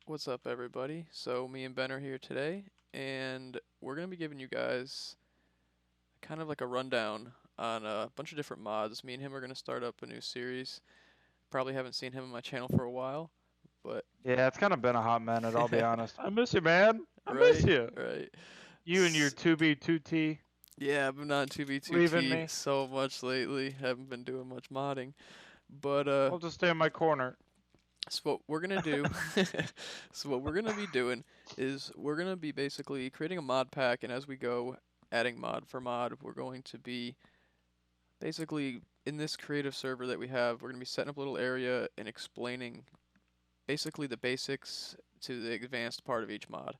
What's up, everybody? So, me and Ben are here today, and we're going to be giving you guys kind of like a rundown on a bunch of different mods. Me and him are going to start up a new series. Probably haven't seen him on my channel for a while, but Yeah, it's kind of been a hot minute, I'll be honest. I miss you, man. I miss right, you. right. You and your 2B2T Yeah, I've been on leaving 2B2T me. so much lately. Haven't been doing much modding. But I'll just stay in my corner. so what we're gonna do, so what we're gonna be doing is we're gonna be basically creating a mod pack, and as we go adding mod for mod, we're going to be basically in this creative server that we have, we're gonna be setting up a little area and explaining basically the basics to the advanced part of each mod.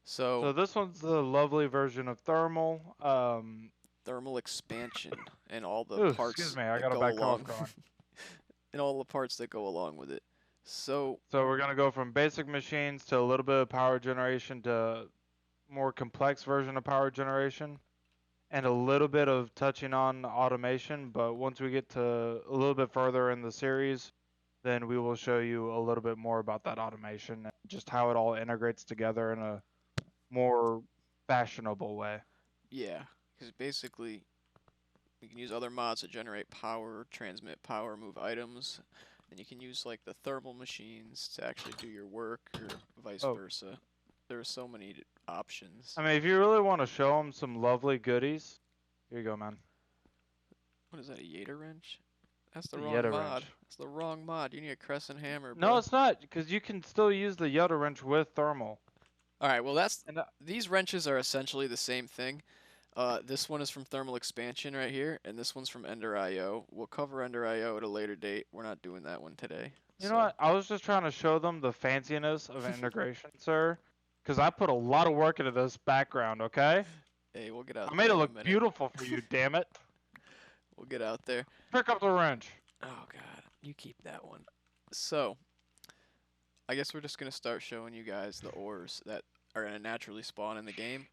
So So this one's the lovely version of thermal. thermal expansion and all the Ooh, excuse parts me, I that got a go bad cough along, going. and all the parts that go along with it. So So we're gonna go from basic machines to a little bit of power generation to more complex version of power generation. And a little bit of touching on automation, but once we get to a little bit further in the series, then we will show you a little bit more about that automation and just how it all integrates together in a more fashionable way. yeah, because basically you can use other mods to generate power, transmit power, move items, and you can use like the thermal machines to actually do your work, or vice Oh, versa. There are so many options. I mean, if you really want to show them some lovely goodies, here you go, man. What is that, a Yater wrench? That's the The wrong Yeta mod. wrench. That's the wrong mod. You need a crescent hammer, No, bruh. it's not, because you can still use the Yeta wrench with thermal. Alright, well that's And these wrenches are essentially the same thing. This one is from Thermal Expansion right here, and this one's from Ender IO. We'll cover Ender IO at a later date. We're not doing that one today. you know So, what? I was just trying to show them the fanciness of integration, sir. Because I put a lot of work into this background, okay? hey, we'll get out I made there it in a look minute. beautiful for you, damn it. We'll get out there. Pick up the wrench. Oh god, you keep that one. So, I guess we're just gonna start showing you guys the ores that are gonna naturally spawn in the game.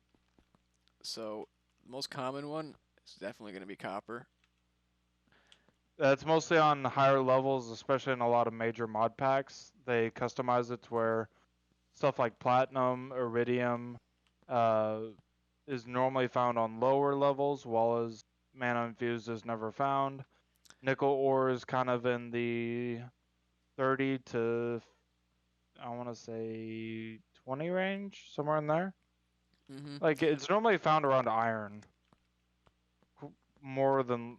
So, the most common one is definitely gonna be copper. That's mostly on higher levels, especially in a lot of major mod packs. They customize it to where stuff like platinum, iridium, uh, is normally found on lower levels, while as mana infused is never found. Nickel ore is kind of in the 30 to I want to say 20 range, somewhere in there. Mm-hmm. Like it's normally found around iron, more than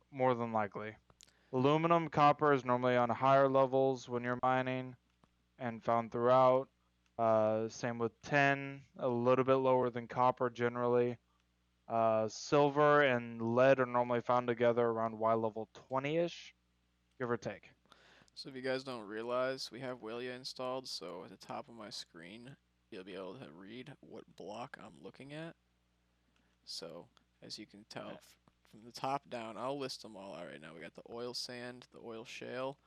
likely. Aluminum, copper is normally on higher levels when you're mining and found throughout. Same with tin, a little bit lower than copper generally. Silver and lead are normally found together around Y level 20-ish, give or take. So if you guys don't realize, we have Walia installed, so at the top of my screen, you'll be able to read what block I'm looking at. So, as you can tell, from the top down, I'll list them all out right now. We got the oil sand, the oil shale,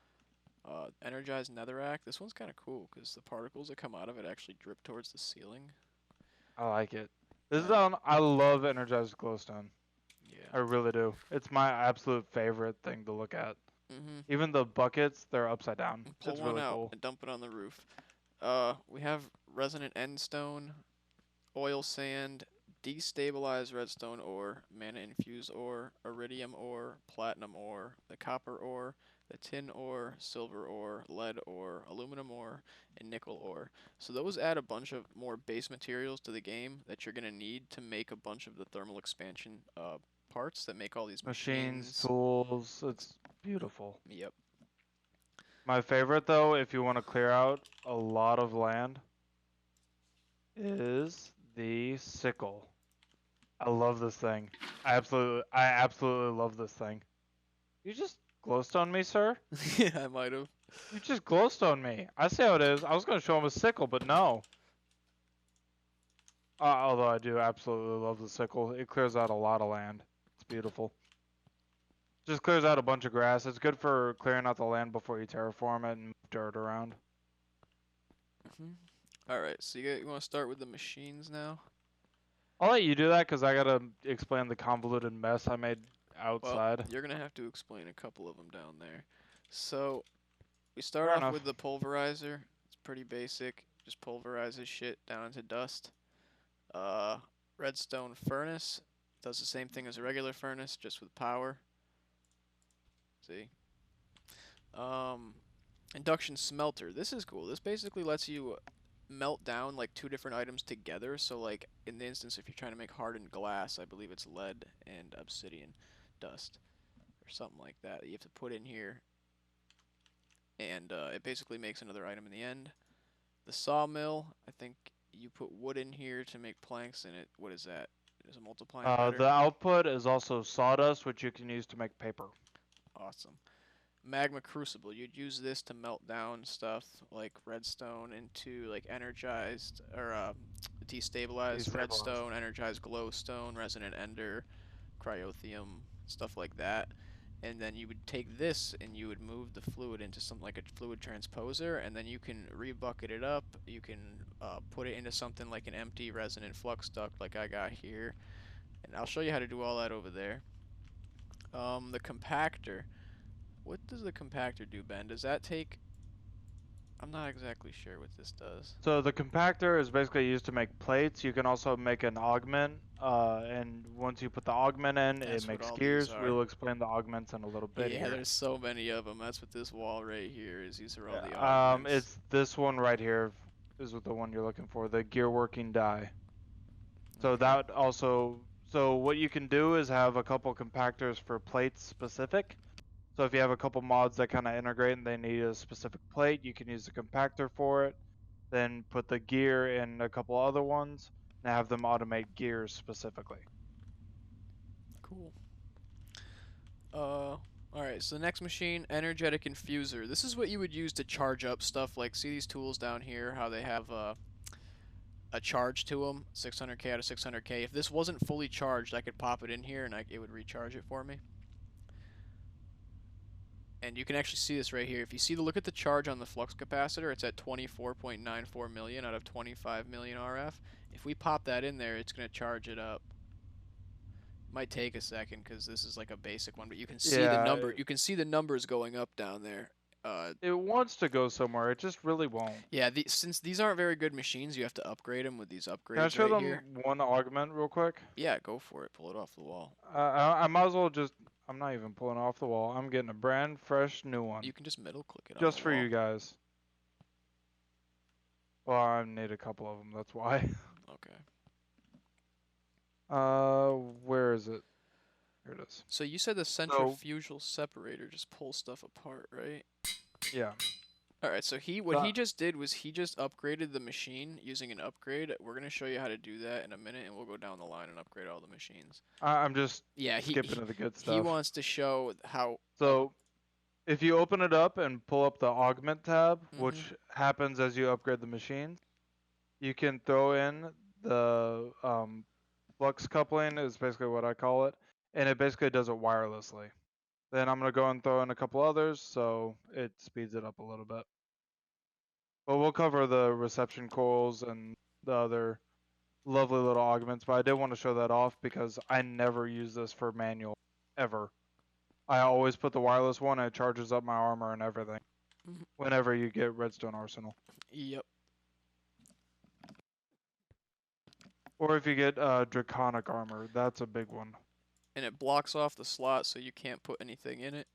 energized netherrack. This one's kind of cool because the particles that come out of it actually drip towards the ceiling. I like it. This is And on. I love energized glowstone. yeah. I really do. It's my absolute favorite thing to look at. Mm-hmm. Even the buckets, they're upside down. Pull It's one really out cool. and dump it on the roof. We have resonant endstone, oil sand, destabilized redstone ore, mana infused ore, iridium ore, platinum ore, the copper ore, the tin ore, silver ore, lead ore, aluminum ore, and nickel ore. So those add a bunch of more base materials to the game that you're gonna need to make a bunch of the thermal expansion parts that make all these Machines, machines. tools, it's beautiful. Yep. My favorite though, if you want to clear out a lot of land, is the sickle. I love this thing. I absolutely love this thing. You just glowstone me, sir? Yeah, I might have. You just glowstone me. I see how it is. I was gonna show him a sickle, but no. Although I do absolutely love the sickle. It clears out a lot of land. It's beautiful. Just clears out a bunch of grass. It's good for clearing out the land before you terraform it and move dirt around. All right, so you want to start with the machines now? I'll let you do that because I gotta explain the convoluted mess I made Well, outside. you're gonna have to explain a couple of them down there. So we start Fair off enough. with the pulverizer. It's pretty basic. just pulverizes shit down into dust. Uh, redstone furnace does the same thing as a regular furnace, just with power. See? Um, induction smelter. This is cool. This basically lets you melt down like two different items together. So like in the instance if you're trying to make hardened glass, I believe it's lead and obsidian dust or something like that. You have to put in here, and it basically makes another item in the end. The sawmill, I think you put wood in here to make planks, and it. What is that? Is it multiplying The better? output is also sawdust, which you can use to make paper. Awesome. Magma crucible. You'd use this to melt down stuff like redstone into like energized or destabilized Destabilized. redstone, energized glowstone, resonant ender, cryothium, stuff like that. And then you would take this and you would move the fluid into something like a fluid transposer, and then you can rebucket it up. You can put it into something like an empty resonant flux duct, like I got here, and I'll show you how to do all that over there. The compactor. What does the compactor do, Ben? Does that take? I'm not exactly sure what this does. So the compactor is basically used to make plates. You can also make an augment, and once you put the augment in, it That's what makes all these gears. are. We'll explain the augments in a little bit Yeah, here. there's so many of them. That's what this wall right here is. These are all the augments. It's this one right here is the one you're looking for, the gear working die. So Okay. that also, so what you can do is have a couple compactors for plates specific. So if you have a couple mods that kind of integrate and they need a specific plate, you can use the compactor for it. Then put the gear in a couple other ones and have them automate gears specifically. Cool. Alright, so the next machine, energetic infuser. This is what you would use to charge up stuff. Like, see these tools down here, how they have a charge to them, 600k out of 600k. If this wasn't fully charged, I could pop it in here and it would recharge it for me. And you can actually see this right here. If you see look at the charge on the flux capacitor, it's at 24.94 million out of 25 million RF. If we pop that in there, it's going to charge it up. Might take a second because this is like a basic one, but you can see the Yeah, number. You can see the numbers going up down there. it wants to go somewhere. It just really won't. Yeah, since these aren't very good machines, you have to upgrade them with these Can I upgrades show right here. them one augment real quick? Yeah, go for it. Pull it off the wall. I might as well just, I'm not even pulling off the wall. I'm getting a brand fresh new one. You can just middle click it on the Just for wall. you guys. Well, I need a couple of them, that's why. Okay. Where is it? Here it is. So you said the So, centrifugal separator just pulls stuff apart, right? yeah. All right, so what Uh, he just did was he just upgraded the machine using an upgrade. We're gonna show you how to do that in a minute, and we'll go down the line and upgrade all the machines. I'm just Yeah, skipping to the good he stuff. wants to show how. So, if you open it up and pull up the augment tab, Mhm. which happens as you upgrade the machines, you can throw in the flux coupling is basically what I call it, and it basically does it wirelessly. Then I'm gonna go and throw in a couple others, so it speeds it up a little bit. But we'll cover the reception coils and the other lovely little augments, but I did want to show that off because I never use this for manual, ever. I always put the wireless one and it charges up my armor and everything Mhm. whenever you get Redstone Arsenal. Yep. Or if you get Draconic armor, that's a big one. And it blocks off the slot so you can't put anything in it.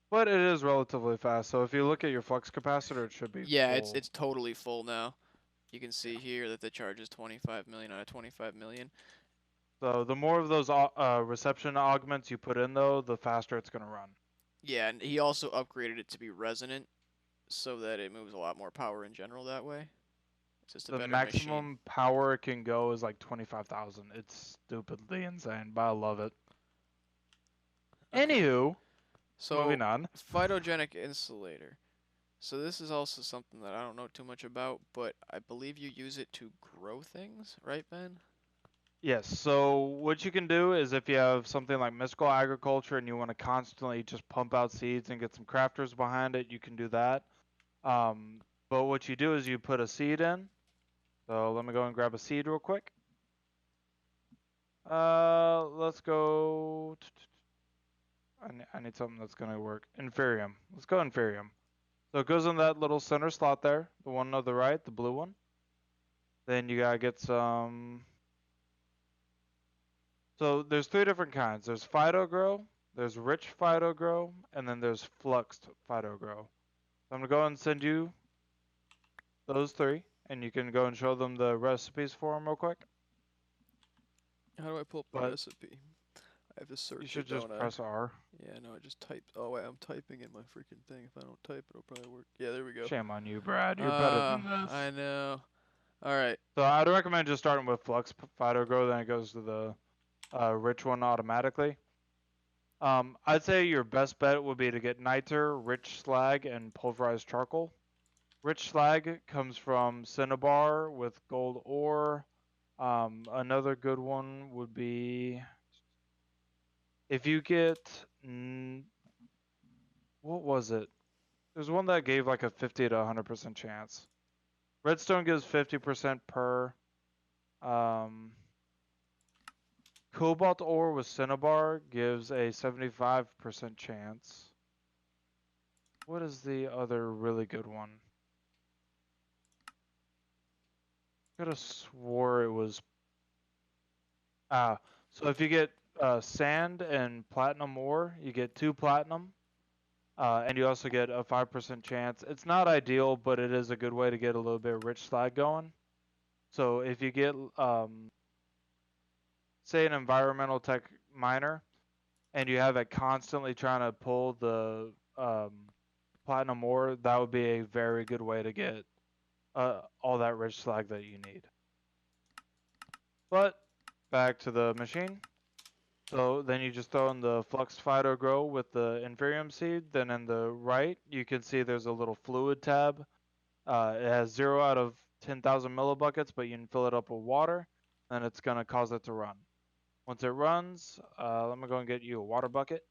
But it is relatively fast, so if you look at your flux capacitor, it should be Yeah, full. it's totally full now. You can see here that the charge is 25 million out of 25 million. So the more of those reception augments you put in, though, the faster it's going to run. Yeah, and he also upgraded it to be resonant so that it moves a lot more power in general that way. It's just a The better machine. maximum power it can go is like 25,000. It's stupidly insane, but I love it. Okay. Anywho, So, moving on. phytogenic insulator. So this is also something that I don't know too much about, but I believe you use it to grow things, right, Ben? Yes, so what you can do is if you have something like mystical agriculture and you want to constantly just pump out seeds and get some crafters behind it, you can do that. Um, but what you do is you put a seed in. So let me go and grab a seed real quick. Let's go. I need something that's gonna work. Inferium. Let's go Inferium. So it goes in that little center slot there, the one on the right, the blue one. Then you gotta get some. So there's three different kinds. There's Phyto Grow, there's Rich Phyto Grow, and then there's Fluxed Phyto Grow. So I'm gonna go and send you those three, and you can go and show them the recipes for them real quick. How do I pull up the But recipe? I have to you search should it, just don't I? press R. Yeah, no, I just typed. Oh wait, I'm typing in my freaking thing. If I don't type, it'll probably work. Yeah, there we go. Shame on you, Brad. You're better than this. I know. All right. So I'd recommend just starting with Flux Phyto Grow, then it goes to the rich one automatically. I'd say your best bet would be to get niter, rich slag, and pulverized charcoal. Rich slag comes from cinnabar with gold ore. Another good one would be if you get what was it? There's one that gave like a 50 to 100% chance. Redstone gives 50% per. Um, Cobalt ore with cinnabar gives a 75% chance. What is the other really good one? Could have swore it was. So if you get sand and platinum ore, you get 2 platinum, and you also get a 5% chance. It's not ideal, but it is a good way to get a little bit of rich slag going. So if you get, say, an environmental tech miner, and you have it constantly trying to pull the platinum ore, that would be a very good way to get all that rich slag that you need. But back to the machine. So then you just throw in the Flux Phyto Grow with the Inferium seed. Then in the right, you can see there's a little fluid tab. It has 0 out of 10,000 millibuckets, but you can fill it up with water, and it's going to cause it to run. Once it runs, let me go and get you a water bucket.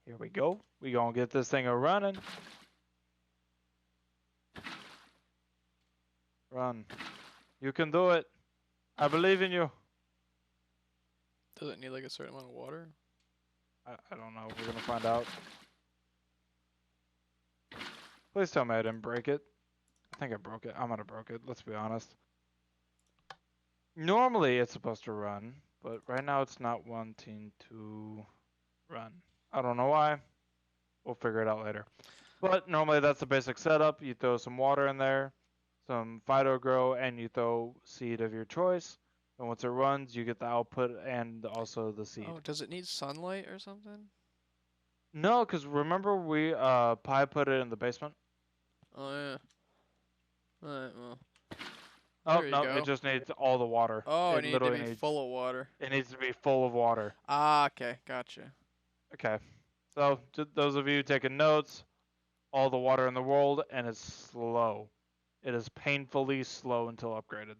Here we go. We going to get this thing a running. Run. You can do it. I believe in you. Does it need like a certain amount of water? I don't know. We're going to find out. Please tell me I didn't break it. I think I broke it. I might have broke it. Let's be honest. Normally it's supposed to run, but right now it's not wanting to run. I don't know why. We'll figure it out later. But normally that's the basic setup. You throw some water in there, some Phyto Grow, and you throw seed of your choice. And once it runs, you get the output and also the seed. Oh, does it need sunlight or something? No, because remember we Pi put it in the basement? Oh yeah. Alright, well. Oh There you no, it go. just needs all the water. Oh, it It needed to literally be needs full of water. it needs to be full of water. Ah, okay, gotcha. Okay. So to those of you taking notes, all the water in the world, and it's slow. It is painfully slow until upgraded.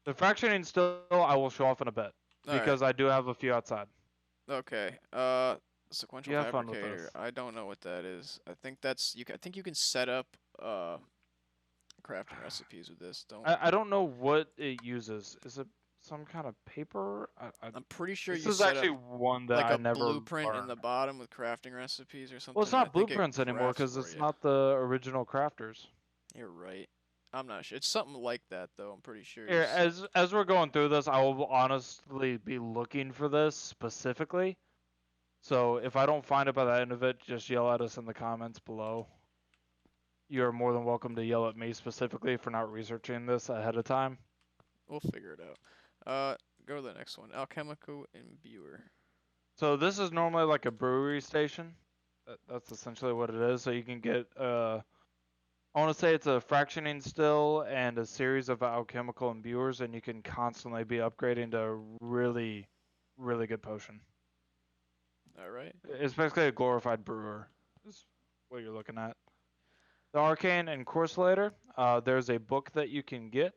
The fractioning still I will show off in a bit Alright, because I do have a few outside. okay. Sequential You have fun with fabricator. this. I don't know what that is. I think that's I think you can set up crafting recipes with this. Don't. I don't know what it uses. Is it some kind of paper? I'm pretty sure This you is set up actually one that like I a never blueprint in learned. the bottom with crafting recipes or Well, something, it's and I not think it blueprints anymore crafts because for it's you. not the original crafters. You're right. I'm not sure. It's something like that though. I'm pretty sure. Here, as we're going through this, I will honestly be looking for this specifically. So if I don't find it by the end of it, just yell at us in the comments below. You're more than welcome to yell at me specifically for not researching this ahead of time. We'll figure it out. Go to the next one. Alchemical imbuer. So this is normally like a brewery station. That's essentially what it is. So you can get I want to say it's a fractioning still and a series of alchemical imbuers, and you can constantly be upgrading to a really, really good potion. All right. It's basically a glorified brewer, is what you're looking at. The Arcane and Corselator, there's a book that you can get.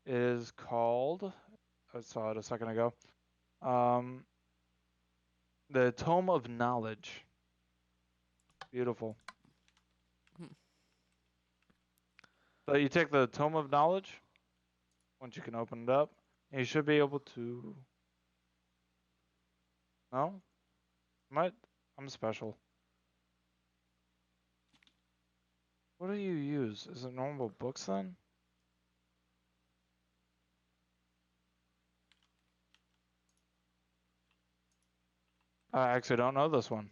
It is called, I saw it a second ago, um, the Tome of Knowledge. Beautiful. Hmm. So you take the Tome of Knowledge, once you can open it up, and you should be able to. No? I'm special. What do you use? Is it normal books then? I actually don't know this one.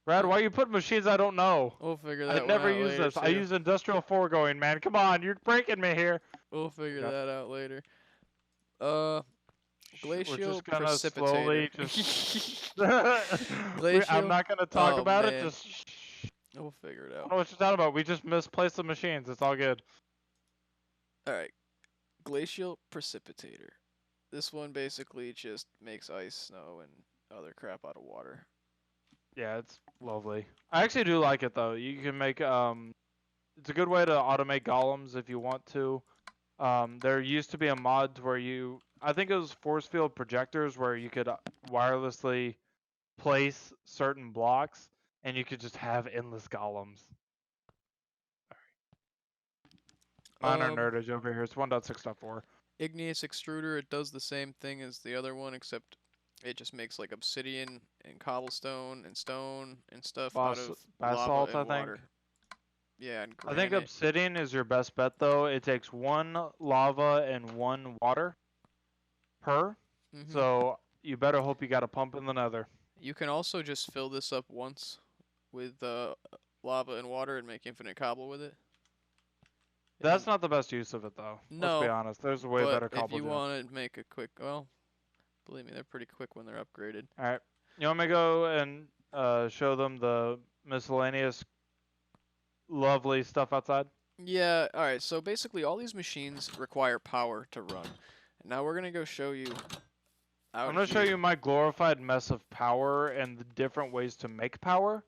Brad, Eh, why you put machines I don't know? we'll figure I that one never out use later this. I too. use industrial foregoing, man. Come on, you're breaking me here. We'll figure Yep. that out later. Uh, We're glacial just gonna precipitator. slowly just. I'm Glacial. not gonna talk Oh about it. man, Just. we'll figure it I don't out. know what you're talking about. We just misplaced the machines. It's all good. All right, glacial precipitator. This one basically just makes ice, snow, and other crap out of water. Yeah, it's lovely. I actually do like it though. You can make It's a good way to automate golems if you want to. There used to be a mod where I think it was force field projectors where you could wirelessly place certain blocks and you could just have endless golems. Minor Um, nerdage over here. It's 1.6.4. igneous extruder. It does the same thing as the other one, except it just makes like obsidian and cobblestone and stone and stuff out of lava Basalt, and I think. water. Yeah, and I think granite. obsidian is your best bet though. It takes one lava and one water per. Mhm. So you better hope you got a pump in the nether. You can also just fill this up once with lava and water and make infinite cobble with it. That's And not the best use of it though. Let's be no, honest. There's way but better if cobble you gen. want to make a quick, well, believe me, they're pretty quick when they're upgraded. All right. You want me to go and show them the miscellaneous lovely stuff outside? Yeah, alright, so basically all these machines require power to run. Now we're gonna go show you I'm out going to show here. you my glorified mess of power and the different ways to make power.